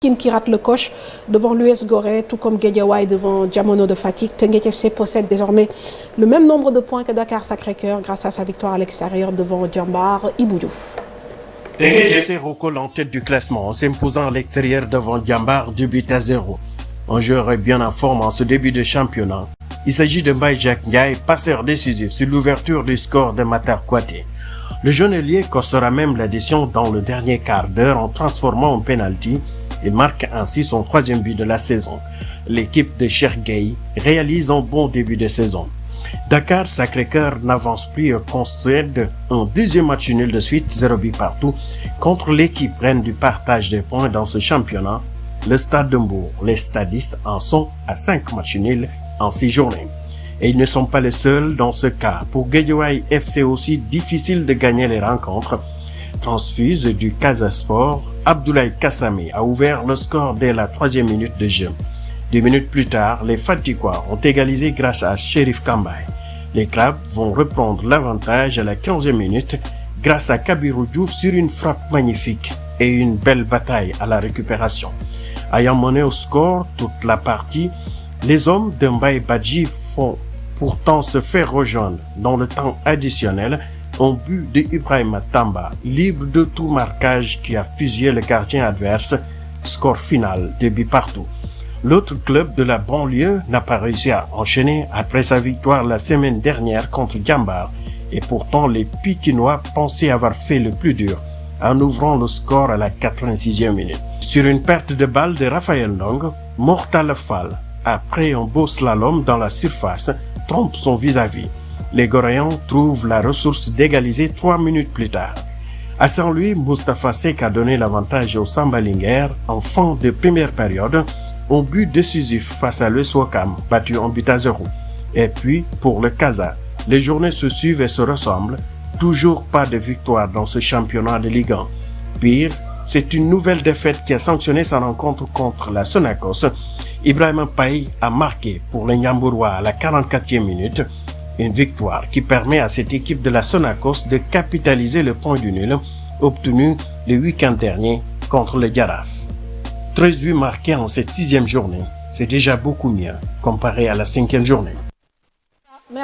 qui rate le coche devant l'US Gorée, tout comme Guédiawaye devant Diamono de Fatick. Teungueth FC possède désormais le même nombre de points que Dakar Sacré-Cœur grâce à sa victoire à l'extérieur devant Diambar Ibou Diouf. Teungueth FC recolle en tête du classement en s'imposant à l'extérieur devant Diambar 2-0. Un joueur est bien en forme en ce début de championnat. Il s'agit de Mbaye Jacques Ndiaye, passeur décisif sur l'ouverture du score de Matar Kouyaté. Le jeune ailier causera même l'addition dans le dernier quart d'heure en transformant en penalty. Il marque ainsi son 3e but de la saison. L'équipe de Cheikh Gueye réalise un bon début de saison. Dakar Sacré-Cœur n'avance plus et concède un 2e match nul de suite, 0 but partout, contre l'équipe reine du partage des points dans ce championnat, le Stade de Mbour. Les stadistes en sont à 5 matchs nuls en 6 journées. Et ils ne sont pas les seuls dans ce cas. Pour Guédiawaye FC aussi, difficile de gagner les rencontres. Transfuse du Casa Sport, Abdoulaye Kassame a ouvert le score dès la 3e minute de jeu. 2 minutes plus tard, les Fatiguois ont égalisé grâce à Chérif Kambaye. Les Crabes vont reprendre l'avantage à la 15e minute grâce à Kabirou Diouf sur une frappe magnifique et une belle bataille à la récupération. Ayant mené au score toute la partie, les hommes de Mbaye Badji font pourtant se faire rejoindre dans le temps additionnel un but de Ibrahima Tamba, libre de tout marquage qui a fusillé le gardien adverse. Score final, 2 buts partout. L'autre club de la banlieue n'a pas réussi à enchaîner après sa victoire la semaine dernière contre Diambar. Et pourtant, les Pikinois pensaient avoir fait le plus dur en ouvrant le score à la 86e minute. Sur une perte de balle de Raphaël Ndong, Mortal Fall, après un beau slalom dans la surface, trompe son vis-à-vis. Les Goréens trouvent la ressource d'égaliser 3 minutes plus tard. À Saint-Louis, Moustapha Seck a donné l'avantage au Sambalinguer en fin de première période, un but décisif face à l'US Ouakam, battu 1-0. Et puis, pour le Casa, les journées se suivent et se ressemblent. Toujours pas de victoire dans ce championnat de Ligue 1. Pire, c'est une nouvelle défaite qui a sanctionné sa rencontre contre la Sonacos. Ibrahima Paye a marqué pour les Nyambourois à la 44e minute. Une victoire qui permet à cette équipe de la Sonacos de capitaliser le point du nul obtenu le week-end dernier contre le Jaraaf. 13 buts marqués en cette 6e journée, c'est déjà beaucoup mieux comparé à la 5e journée.